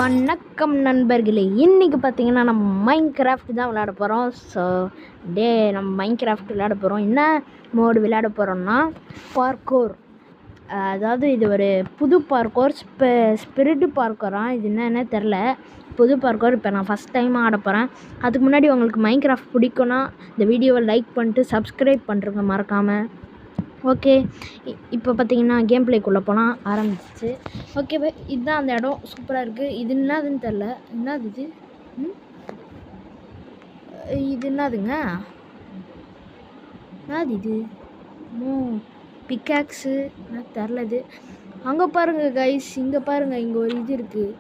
வணக்கம் நண்பர்களே. இன்றைக்கி பார்த்தீங்கன்னா நம்ம மைன்கிராஃப்ட் தான் விளையாட போகிறோம். ஸோ நம்ம மைன்கிராஃப்ட் விளையாட போகிறோம். என்ன மோடு விளையாட போகிறோம்னா பார்க்கோர். அதாவது இது ஒரு புது பார்க்கோர், ஸ்பிரிட் பார்க்கோராக. இது என்னென்ன தெரில, புது பார்க்கோர். இப்போ நான் ஃபஸ்ட் டைம் ஆட போகிறேன். அதுக்கு முன்னாடி உங்களுக்கு மைன்கிராஃப்ட் பிடிக்கும்னா இந்த வீடியோவை லைக் பண்ணிட்டு சப்ஸ்கிரைப் பண்ணுறங்க மறக்காமல். ஓகே, இப்போ பார்த்தீங்கன்னா கேம் பிளேக்குள்ளே போனால் ஆரம்பிச்சிச்சு. ஓகே பை, இதுதான் அந்த இடம். சூப்பராக இருக்குது. இது என்னதுன்னு தெரில. என்னது இது? இது என்னதுங்க? என்னது இது? பிக்காக்ஸு என்ன தெரில. இது அங்கே பாருங்கள் கைஸ், இங்கே பாருங்கள், இங்கே ஒரு இது இருக்குது,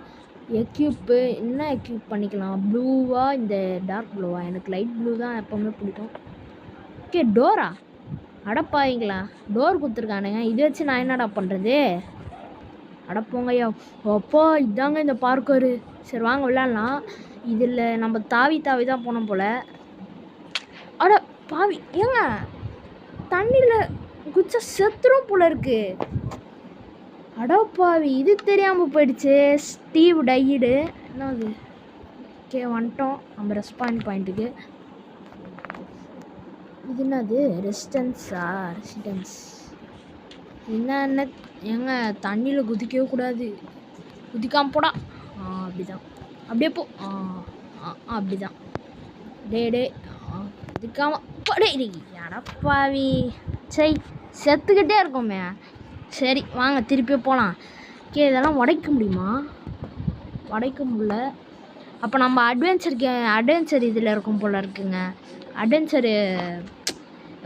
எக்யூப்பு. என்ன எக்யூப் பண்ணிக்கலாம்? ப்ளூவா, இந்த டார்க் ப்ளூவா? எனக்கு லைட் ப்ளூ தான் எப்போவுமே பிடிக்கும். Okay, Dora? அடப்பாவீங்களா, டோர் கொடுத்துருக்கானுங்க. இதை வச்சு நான் என்னடா பண்ணுறது? அடப்போங்கய்யா. அப்பா, இதாங்க இந்த பார்க்கரு. சரி வாங்க விளையாடலாம். இதில் நம்ம தாவி தான் போனோம் போல். அட பாவி, ஏங்க தண்ணியில் குச்சா செத்துரும் போல இருக்கு. அடப்பாவி, இது தெரியாமல் போயிடுச்சு. Steve Tide. என்னது? ஓகே, வந்துட்டோம் நம்ம ரெஸ்பாண்ட் பாயிண்ட்டுக்கு. இது என்னது? ரெசிடென்ஸ் என்ன? ஏங்க தண்ணியில் குதிக்கவே கூடாது. குதிக்காம போடா. அப்படிதான், அப்படியே போ. அப்படிதான். டே குதிக்காம போடே. அடப்பாவி, சரி செத்துக்கிட்டே இருக்கோமே. சரி வாங்க திருப்பி போகலாம். ஓகே, இதெல்லாம் உடைக்க முடியுமா? உடைக்க முடியல. அப்போ நம்ம அட்வென்ச்சர் இதில் இருக்கும் போல் இருக்குங்க. அட்வென்ச்சரு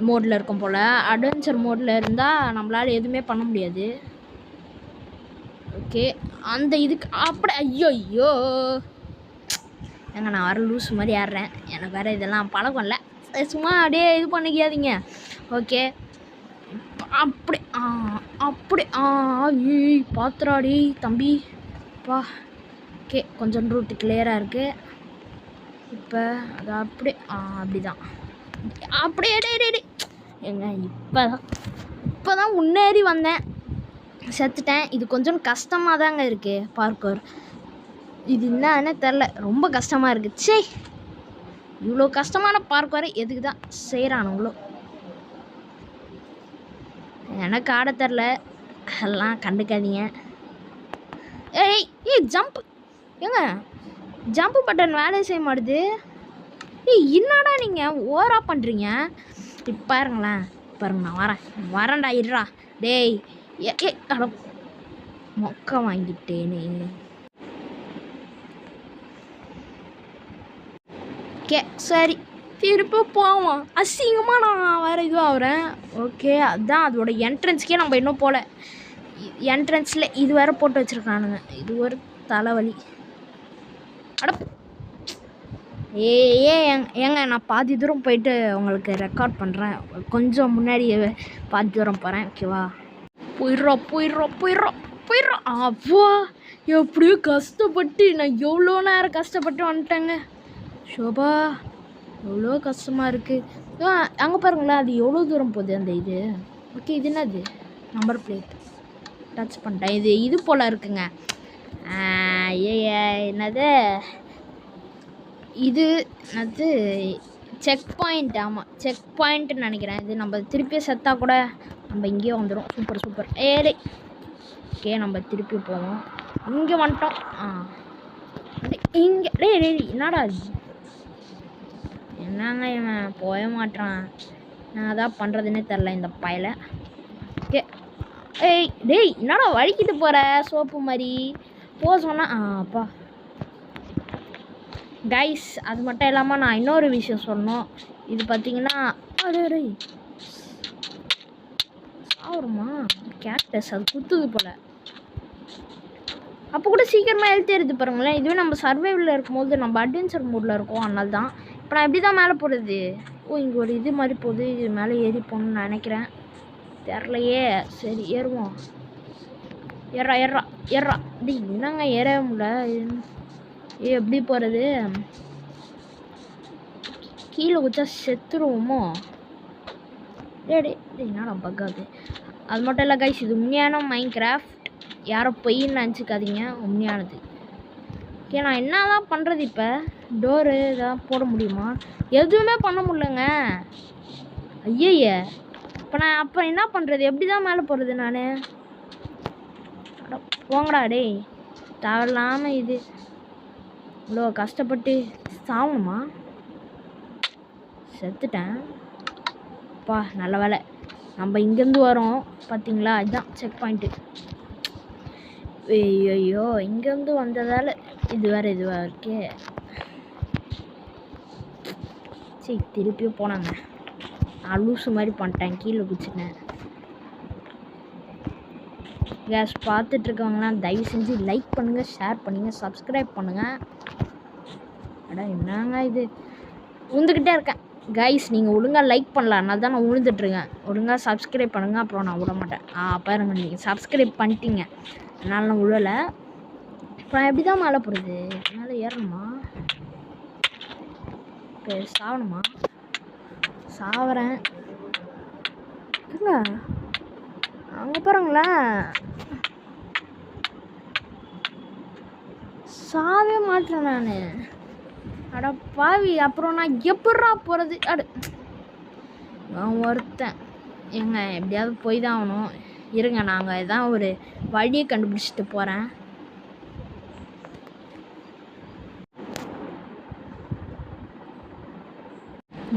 மோடில் இருக்கும் போல். அட்வென்ச்சர் மோடில் இருந்தால் நம்மளால் எதுவுமே பண்ண முடியாது. ஓகே, அந்த இதுக்கு அப்படி ஐயோ ஏங்க நான் வர லூஸ் மாதிரி ஆடுறேன். எனக்கு வேறு இதெல்லாம் பழக்கம் இல்லை. சும்மா அப்படியே இது பண்ணிக்காதீங்க. ஓகே, அப்படி பாத்திராடி தம்பி பா. ஓகே, கொஞ்சம் ரூட்டு கிளியராக இருக்குது. இப்போ அது அப்படிதான் அப்படியே ஏங்க இப்போ தான் முன்னேறி வந்தேன், செத்துட்டேன். இது கொஞ்சம் கஷ்டமாக தாங்க இருக்குது பார்க்கோர். இது என்னன்னு தெரில, ரொம்ப கஷ்டமாக இருக்குது. சே, இவ்வளோ கஷ்டமான பார்க்கோரை எதுக்கு தான் செய்கிறானுங்களோ? எனக்கு ஆட தெரில, எல்லாம் கண்டுக்காதீங்க. ஏய் ஜம்ப். ஏங்க ஜம்ப் பட்டன் வேலையை செய்ய மாட்டுது. என்னடா நீங்கள் ஓவரா பண்ணுறீங்க? இப்போ பாருங்களேன், நான் வரேன்டா. இருடா டேய். அட மொக்க வாங்கிட்டேனே. ஓகே சரி, திருப்பி போவோம். அசிங்கமாக நான் வேறு இதுவாக ஆகிறேன். ஓகே, அதுதான் அதோட என்ட்ரன்ஸ்க்கே நம்ம இன்னும் போகல. என்ட்ரன்ஸில் இது வேறு போட்டு வச்சுருக்கானுங்க. இது ஒரு தலைவலி. அட ஏங்க நான் பாதி தூரம் போயிட்டு உங்களுக்கு ரெக்கார்ட் பண்ணுறேன். கொஞ்சம் முன்னாடி பாதி தூரம் போகிறேன். ஓகேவா? போயிடுறோம். அப்பா, எப்படியோ கஷ்டப்பட்டு நான் எவ்வளோ நேரம் கஷ்டப்பட்டு வந்துட்டேங்க. ஷோபா, எவ்வளோ கஷ்டமாக இருக்குது. அங்கே பாருங்களேன், அது எவ்வளோ தூரம் போகுது அந்த இது. ஓகே, இது என்னது? நம்பர் பிளேட் டச் பண்ணிட்டேன். இது போல் இருக்குங்க. என்னது இது? அது செக் பாயிண்ட். ஆமாம், செக் பாயிண்ட்டுன்னு நினைக்கிறேன். இது நம்ம திருப்பி செத்தா கூட நம்ம இங்கேயே வந்துடும். சூப்பர். ஏடே. ஓகே, நம்ம திருப்பி போவோம். இங்கே வந்துட்டோம். இங்கே டேய் என்னடா என்னங்க இவன் போய மாட்டான். நான் அதான் பண்ணுறதுன்னே தெரில இந்த பயலை. ஓகே, டேய் என்னடா வலிக்கிட்டு போகிற சோப்பு மாதிரி போ சொன்னா? அப்பா கைஸ், அது மட்டும் இல்லாமல் நான் இன்னொரு விஷயம் சொன்னோம். இது பார்த்தீங்கன்னா சாவுறமா கேக்டஸ், அது குத்துது போல். அப்போ கூட சீக்கிரமாக எழுத்தேறுது பாருங்களேன். இதுவே நம்ம சர்வைவலில் இருக்கும்போது நம்ம அட்வென்ச்சர் மோடில் இருக்கோம். அதனால தான் இப்போ நான் எப்படி தான் மேலே போகிறது? இங்கே ஒரு இது மாதிரி போகுது. இது மேலே ஏறி போகணுன்னு நினைக்கிறேன், தெரிலையே. சரி ஏறுவோம். ஏறா டேய், என்னங்க ஏறவே முடியல. எப்படி போகிறது? கீழே குச்சா செத்துருவோமோ? என்னடா பக்காது. அது மட்டும் இல்லை கைஸ், இது உண்மையான மைன்கிராஃப்ட். யாரோ பொய்ன்னு நினச்சிக்காதீங்க, உண்மையானது. ஓகே நான் என்ன தான் பண்ணுறது இப்போ? டோரு இதெல்லாம் போட முடியுமா? எதுவுமே பண்ண முடியலங்க. ஐயய்ய, இப்போ நான் அப்போ என்ன பண்ணுறது? எப்படி தான் மேலே போகிறது நான்? போங்கடா டேய், தேவையில்லாமல் இது இவ்வளோ கஷ்டப்பட்டு சாவணுமா? செத்துட்டேன். அப்பா நல்ல வேலை நம்ம இங்கேருந்து வரோம் பார்த்தீங்களா, இதுதான் செக் பாயிண்ட்டு. ஐயோ இங்கேருந்து வந்ததால் இது வேறு இதுவாக இருக்கே. சரி திருப்பியும் போனாங்க. நான் லூஸு மாதிரி பண்ணிட்டேன், கீழே குச்சிட்டேன். கேஸ் பார்த்துட்ருக்கவங்களாம் தயவு செஞ்சு லைக் பண்ணுங்கள், ஷேர் பண்ணுங்கள், சப்ஸ்கிரைப் பண்ணுங்கள். அடா என்னங்க இது, உந்துக்கிட்டே இருக்கேன். கைஸ் நீங்கள் ஒழுங்காக லைக் பண்ணல, அதனால தான் நான் உழுந்துட்டுருக்கேன். ஒழுங்காக சப்ஸ்கிரைப் பண்ணுங்கள், அப்புறம் நான் விட மாட்டேன். பாருங்க நீங்கள் சப்ஸ்கிரைப் பண்ணிட்டீங்க, அதனால நான் விழலை. இப்போ நான் எப்படி தான் மேலே போகிறது? மேலே ஏறணுமா? இப்போ சாவணுமா? சாவறேன். இல்லை அங்கே பாருங்களேன், சாவே மாட்டேன் நான். அட பாவி, அப்புறம் நான் எப்பட்றா போகிறது? நான் ஒருத்தன் ஏங்க எப்படியாவது போய் தான் ஆகணும். இருங்க நாங்கள் இதான் ஒரு வழியை கண்டுபிடிச்சிட்டு போகிறேன்.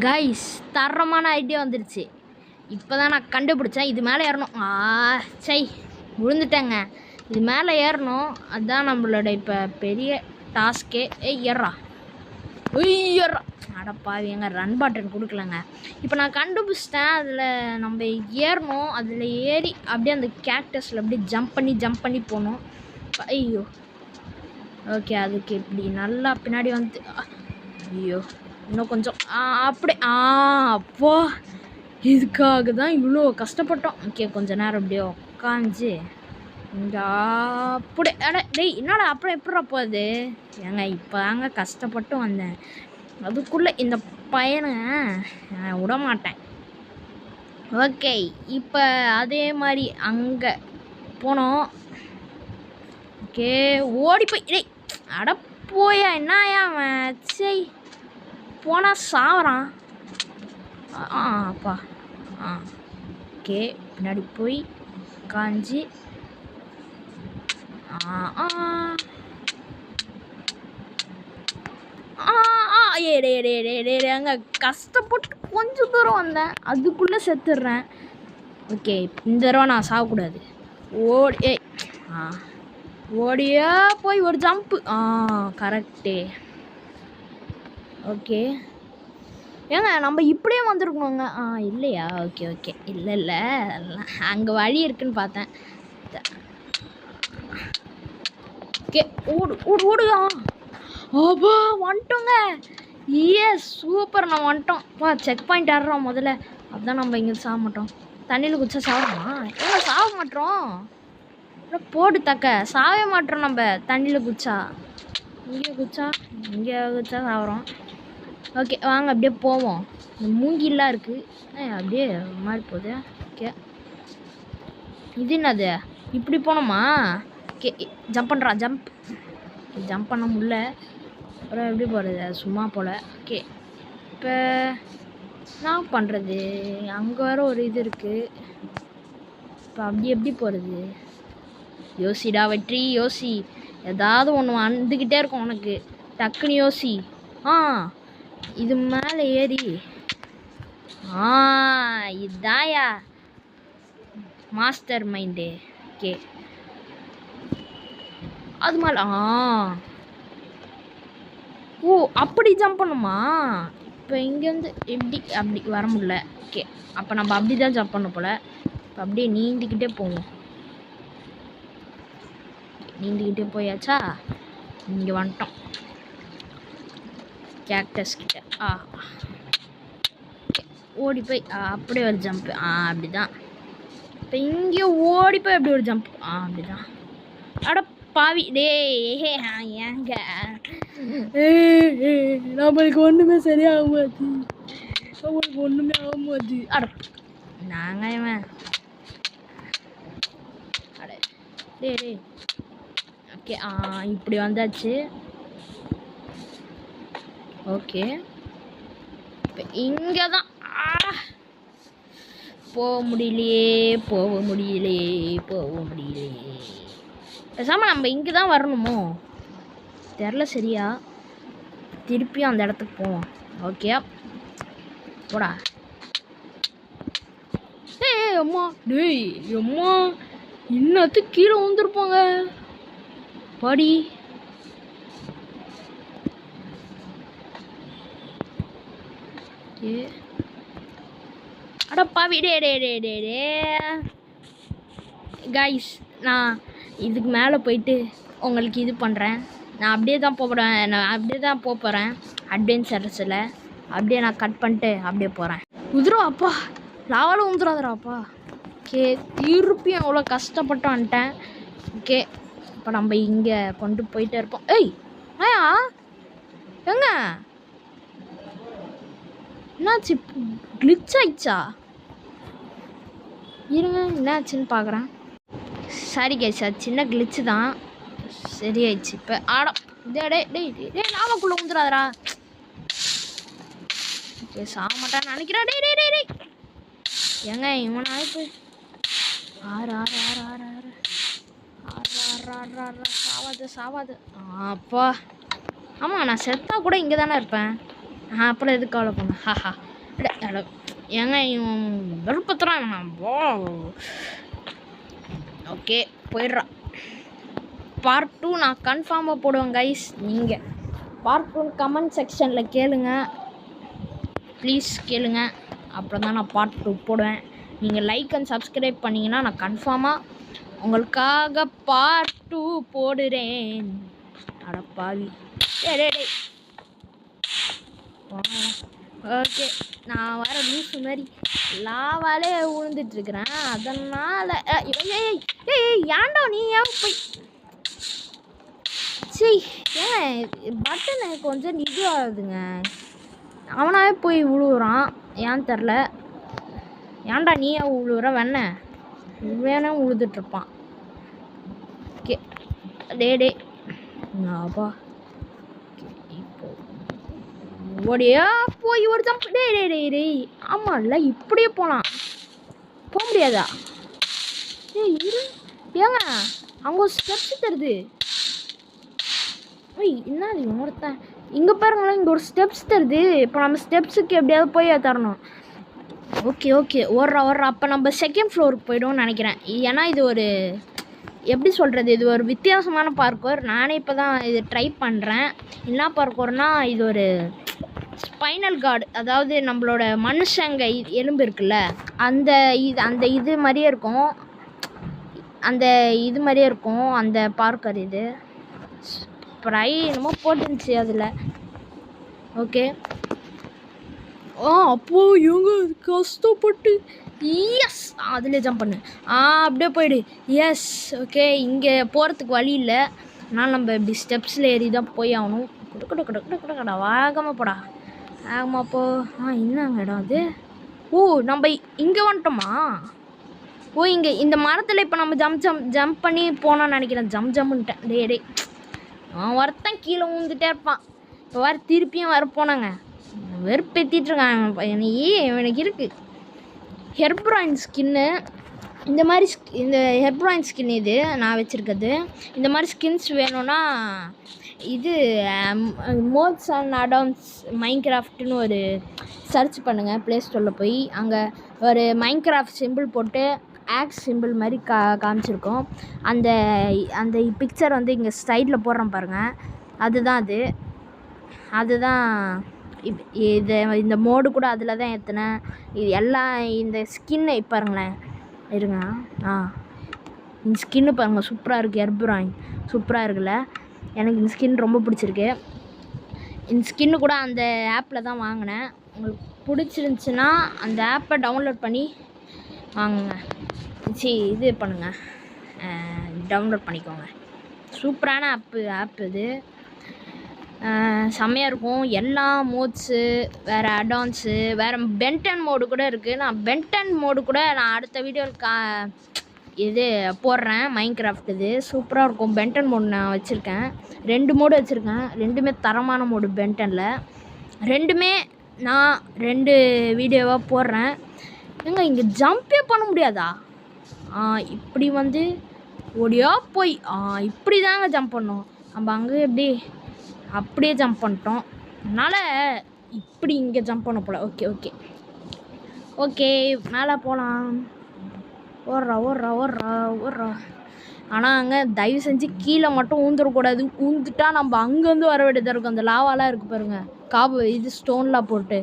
கைஸ் தரமான ஐடியா வந்துடுச்சு. இப்போ தான் நான் கண்டுபிடிச்சேன். இது மேலே ஏறணும். சை விழுந்துட்டேங்க. இது மேலே ஏறணும், அதுதான் நம்மளோட இப்போ பெரிய டாஸ்கே. ஏறா ஐயறா. அடப்பாவி எங்க ரன் பட்டன் கொடுக்கலங்க. இப்போ நான் கண்டுபிடிச்சிட்டேன். அதில் நம்ம ஏறணும். அதில் ஏறி அப்படியே அந்த கேக்டஸில் அப்படியே ஜம்ப் பண்ணி போகணும். ஐயோ ஓகே, அதுக்கு இப்படி நல்லா பின்னாடி வந்து ஐயோ இன்னும் கொஞ்சம் அப்படி அப்போ இதுக்காக தான் இவ்வளோ கஷ்டப்பட்டோம். ஓகே கொஞ்ச நேரம் அப்படியே உக்காஞ்சி இங்கே அப்படி டேய் என்னடா அப்புறம் எப்படா போகுது? ஏங்க இப்போ தாங்க கஷ்டப்பட்டு வந்தேன், அதுக்குள்ளே இந்த பையனை விட மாட்டேன். ஓகே இப்போ அதே மாதிரி அங்கே போனோம். ஓகே ஓடி போய் டேய் அட போயா என்னயா அவன் சரி போனால் சாவறான். அப்பா ஓகே பின்னாடி போய் காஞ்சி அங்கே கஷ்டப்பட்டு கொஞ்சம் தூரம் வந்தேன், அதுக்குள்ளே செத்துடுறேன். ஓகே இந்த தடவை நான் சாகக்கூடாது. ஓடி ஓடியா போய் ஒரு ஜம்ப்பு. கரெக்டே. ஓகே ஏங்க நம்ம இப்படியே வந்திருக்கணுங்க. இல்லையா? ஓகே ஓகே இல்லை அங்கே வழி இருக்குன்னு பார்த்தேன். ஓகே ஓடுயா. அப்பா வந்துட்டோங்க. சூப்பர் நான் வந்துட்டோம். செக் பாயிண்ட் ஆடுறோம் முதல்ல, அதுதான் நம்ம இங்கே சாக மாட்டோம். தண்ணியில் குச்சா சாகணுமா? ஏங்க சாக மாட்டோம், போடு தக்க சாவே மாட்டோம் நம்ம தண்ணியில் குச்சா. இங்கே குச்சா சாகிறோம். ஓகே வாங்க அப்படியே போவோம். இந்த மூங்கிலாம் இருக்குது, அப்படியே மாதிரி போகுது. ஓகே இது என்னது? இப்படி போனோமா? ஓகே ஜம்ப் பண்ணுறா, ஜம்ப் பண்ண முடியல. அப்புறம் எப்படி போகிறது? சும்மா போல். ஓகே இப்போ நான் பண்ணுறது அங்கே வேறு ஒரு இது இருக்குது. இப்போ அப்படி எப்படி போகிறது? யோசிடா வெற்றி யோசி, ஏதாவது ஒன்று வந்துக்கிட்டே இருக்கும் உனக்கு, டக்குன்னு யோசி. இது மேலே ஏறி இதாயா மாஸ்டர் மைண்டு. ஓகே அது மேலே அப்படி ஜம்ப் பண்ணுமா? இப்போ இங்கேருந்து எப்படி அப்படி வர முடியல. ஓகே அப்போ நம்ம அப்படி தான் ஜம்ப் பண்ண போல். இப்போ அப்படியே நீந்திக்கிட்டே போவோம். நீந்திக்கிட்டே போயாச்சா? இங்கே வந்துட்டோம் கேக்டஸ் கிட்ட. ஓடி போய் அப்படியே ஒரு ஜம்ப்பு. அப்படி தான். இப்போ இங்கே ஓடி போய் அப்படி ஒரு ஜம்ப். அப்படி தான். அட பாவி ஏங்க நம்மளுக்கு ஒன்றுமே சரியாகாது, நம்மளுக்கு ஒன்றுமே ஆகாது. நாங்கள் இவன் டே ஓகே இப்படி வந்தாச்சு. ஓகே, இப்போ இங்கே தான் போக முடியலையே. பேசாமல் நம்ம இங்கே தான் வரணுமோ தெரில சரியா. திருப்பியும் அந்த இடத்துக்கு போவோம். ஓகே போடா. அம்மா டேய் அம்மா, இன்னத்துக்கு கீழே வந்துருப்பாங்க பாடி. அடப்பாவி டே கைஸ், நான் இதுக்கு மேலே போயிட்டு உங்களுக்கு இது பண்ணுறேன். நான் அப்படியே தான் போகிறேன் அட்வென்ச்சர்ஸில். அப்படியே நான் கட் பண்ணிட்டு அப்படியே போகிறேன். உதிரும் அப்பா, லாவாலும் உந்துராதுராப்பா. ஓகே, திருப்பியும் அவ்வளோ கஷ்டப்பட்டு வந்துட்டேன். ஓகே, இப்போ நம்ம இங்கே கொண்டு போயிட்டே இருப்போம். ஏய் ஆயா எங்க என்னாச்சு? கிளிச் ஆயிடுச்சா? இருங்க, என்னாச்சுன்னு பார்க்குறேன். சாரி கைஸ், அது சின்ன கிளிச்சு தான், சரியாயிடுச்சு. இப்போ டே லாவாக்குள்ளே உந்துராதரா. ஓகே, சாக மாட்டான்னு நினைக்கிறேன். டே ஏங்க இவன் ஆயிப்பு. ஆறு சாவாது. அப்பா ஆமாம், நான் செத்தா கூட இங்கே தானே இருப்பேன். அப்புறம் எதுக்கு கவலை பண்ணேன்? ஹாஹா ஏங்க இவன் விருப்பத்துறான். ஓகே போயிடுறான். பார்ட் 2 நான் கன்ஃபார்மாக போடுவேன் கைஸ். நீங்கள் பார்ட் 2 கமெண்ட் செக்ஷனில் கேளுங்க, ப்ளீஸ் கேளுங்க. அப்புறம் தான் நான் பார்ட் 2 போடுவேன். நீங்கள் லைக் அண்ட் சப்ஸ்கிரைப் பண்ணிங்கன்னா நான் கன்ஃபார்மாக உங்களுக்காக பார்ட் 2 போடுறேன். அடப்பாவி டே ஓகே, நான் வர லூஸு மாதிரி லாவாலே விழுந்துட்டுருக்குறேன். அதனால் ஏன்டா நீ ஏன் போய் பட்டனை கொஞ்சம் இது ஆகுதுங்க. அவனாவே போய் விழுவுறான், ஏன் தெரில. ஏன்டா நீ ஏன் விழுவுற? வேணும் விழுதுட்ருப்பான். ஓகே டே அப்பா, இப்போ ஓடியா போய் ஒரு ஜம்ப். டே ஆமாம்ல, இப்படியே போக முடியாதா? ஏங்க அங்கே ஒரு ஸ்டெப்ஸ் தருது. என்ன ஒருத்தன் இங்கே பாருங்களேன், இங்கே ஒரு ஸ்டெப்ஸ் தருது. இப்போ நம்ம ஸ்டெப்ஸுக்கு எப்படியாவது போய் தரணும். ஓகே ஓடுறா. அப்போ நம்ம செகண்ட் ஃப்ளோருக்கு போய்டுவோம்னு நினைக்கிறேன். ஏன்னா இது ஒரு எப்படி சொல்கிறது, இது ஒரு வித்தியாசமான பார்க்கோர். நானே இப்போ தான் இது ட்ரை பண்ணுறேன். என்ன பார்க்கோர்னால், இது ஒரு ஸ்பைனல் கார்டு, அதாவது நம்மளோட மனுஷங்க எலும்பு இருக்குல்ல, அந்த இது மாதிரியே இருக்கும். அந்த பார்க்கர் இது ப்ரை என்னமோ போட்டுருந்துச்சு அதில். ஓகே அப்போ இவங்க கஷ்டப்பட்டு எஸ் அதில் ஜம்ப் பண்ணு. அப்படியே போயிடு. எஸ் ஓகே, இங்கே போகிறதுக்கு வழி இல்லை. அதனால் நம்ம இப்படி ஸ்டெப்ஸில் ஏறி தான் போய் ஆகணும். கடா வேகமாக போடா, வேகமாக போ. என்னங்க இடம் அது? நம்ம இங்கே வந்துட்டோமா? இங்கே இந்த மரத்தில் இப்போ நம்ம ஜம்ப் பண்ணி போனான்னு நினைக்கிறேன். ஜம்முன்ட்டேன். டே ஒருத்தன் கீழே ஊந்துட்டே இருப்பான். இப்போ வர திருப்பியும் வர போனாங்க, வெறுப்பேற்றிட்டுருக்காங்க. எனக்கு இருக்குது ஹெர்ப்ராயின் ஸ்கின்னு. இந்த ஹெர்ப்ராயின் ஸ்கின் இது நான் வச்சுருக்கிறது. இந்த மாதிரி ஸ்கின்ஸ் வேணும்னா இது மோட்ஸ் அண்ட் அடான்ஸ் மைன்கிராஃப்ட்னு ஒரு சர்ச் பண்ணுங்கள் ப்ளே ஸ்டோரில் போய். அங்கே ஒரு மைன்கிராஃப்ட் சிம்பிள் போட்டு ஆக்ஸ் சிம்பிள் மாதிரி காமிச்சிருக்கோம். அந்த பிக்சர் வந்து இங்கே சைடில் போடுறோம் பாருங்கள், அதுதான் இந்த மோடு கூட அதில் தான் ஏற்றினேன். இது எல்லாம் இந்த ஸ்கின்னு பாருங்களேன், இருங்க. இந்த ஸ்கின்னு பாருங்கள், சூப்பராக இருக்குது. ஹெர்ப்ராயின் சூப்பராக இருக்குல்ல, எனக்கு இந்த ஸ்கின் ரொம்ப பிடிச்சிருக்கு. இந்த ஸ்கின்னு கூட அந்த ஆப்பில் தான் வாங்கினேன். உங்களுக்கு பிடிச்சிருந்துச்சின்னா அந்த ஆப்பை டவுன்லோட் பண்ணி வாங்குங்க. இது பண்ணுங்கள், டவுன்லோட் பண்ணிக்கோங்க. சூப்பரான ஆப் இது, செம்மையாக இருக்கும். எல்லா மோட்ஸு, வேறு அடான்ஸு, வேறு பென்டன் மோடு கூட இருக்குது. நான் பென்டன் மோடு கூட நான் அடுத்த வீடியோவில் இது போடுறேன். மைன்கிராஃப்ட் இது சூப்பராக இருக்கும். பென்டன் மோடு நான் வச்சுருக்கேன், 2 மோடு வச்சுருக்கேன். 2மே தரமான மோடு பென்டனில். ரெண்டுமே நான் 2 வீடியோவாக போடுறேன். ஏங்க இங்கே ஜம்பே பண்ண முடியாதா? இப்படி வந்து ஓடியா போய் இப்படி தாங்க ஜம்ப் பண்ணோம். நம்ம அங்கே எப்படி அப்படியே ஜம்ப் பண்ணிட்டோம். அதனால் இப்படி இங்கே ஜம்ப் பண்ண போல. ஓகே ஓகே ஓகே மேலே போகலாம். ஓடுறா ஓடுறா ஓடுறா ஓடுறா. ஆனால் அங்கே தயவு செஞ்சு கீழே மட்டும் ஊந்துடக்கூடாது. ஊந்துட்டா நம்ம அங்கேருந்து வர வேண்டியதாக இருக்கும். அந்த லாவாலாம் இருக்குது பாருங்கள், இது ஸ்டோன்லாம் போட்டு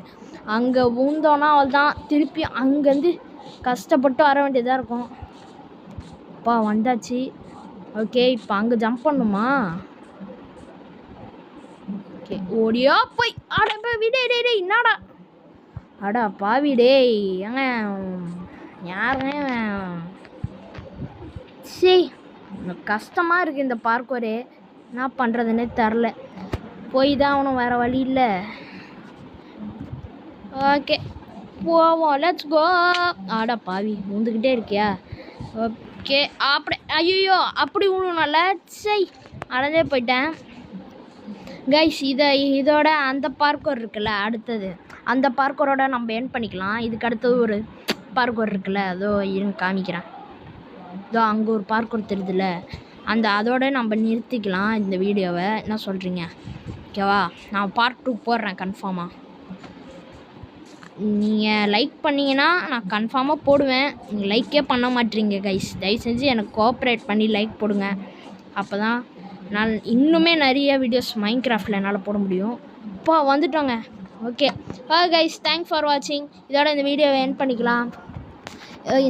அங்கே ஊந்தோன்னா அவள் தான் திருப்பி அங்கேருந்து கஷ்டப்பட்டு வர வேண்டியதாக இருக்கும். அப்பா வந்தாச்சு. ஓகே இப்போ அங்கே ஜம்ப் பண்ணுமா? ஓகே ஓடியா போய் விடே டே என்னடா அடா பாவி டேய். ஏங்க யாருங்க சரி கஷ்டமாக இருக்குது இந்த பார்க்கோரே. என்ன பண்ணுறதுன்னே தெரில. போய் தான் அவனும் வேறு வழி இல்லை. ஓகே போவோம், லெட்ஸ் கோ. ஆடா பாவி ஊந்துக்கிட்டே இருக்கியா? ஓகே அப்படி ஐயோ அப்படி விழுணும்ல. சரி அடைஞ்சே போயிட்டேன் கைஸ். இதோட அந்த பார்க்கோர் இருக்குல்ல, அடுத்தது அந்த பார்க்கோரோட நம்ம என் பண்ணிக்கலாம். இதுக்கு அடுத்தது ஒரு பார்க்கோர் இருக்குல்ல, அதோ இருங்க காமிக்கிறேன். இதோ அங்கே ஒரு பார்க்கோர் தெரியுதுல்ல, அதோட நம்ம நிறுத்திக்கலாம் இந்த வீடியோவை. என்ன சொல்கிறீங்க? ஓகேவா? நான் பார்ட் 2 போடுறேன் கன்ஃபார்மாக. நீங்கள் லைக் பண்ணிங்கன்னா நான் கன்ஃபார்மாக போடுவேன். நீங்கள் லைக்கே பண்ண மாட்டீங்க கைஸ். தயவு செஞ்சு எனக்கு கோஆப்ரேட் பண்ணி லைக் போடுங்க. அப்போ தான் நான் இன்னுமே நிறைய வீடியோஸ் மைன்கிராஃப்டில் என்னால் போட முடியும். இப்போ வந்துட்டோங்க. ஓகே கைஸ், தேங்க்ஸ் ஃபார் வாட்சிங். இதோட இந்த வீடியோவை எண்ட் பண்ணிக்கலாம்.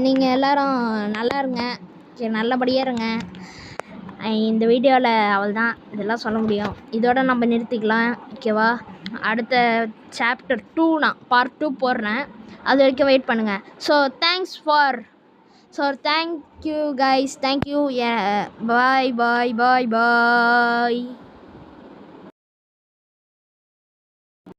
நீங்கள் எல்லோரும் நல்லா இருங்க, நல்லபடியாக இருங்க. இந்த வீடியோவில் அவள் தான் இதெல்லாம் சொல்ல முடியும். இதோட நம்ம நிறுத்திக்கலாம். ஓகேவா? அடுத்த சாப்டர் 2 நான் பார்ட் 2 போடுறேன். அது வரைக்கும் வெயிட் பண்ணுங்கள். Thank you guys. தேங்க்யூ. பாய் பாய் பாய் பாய்.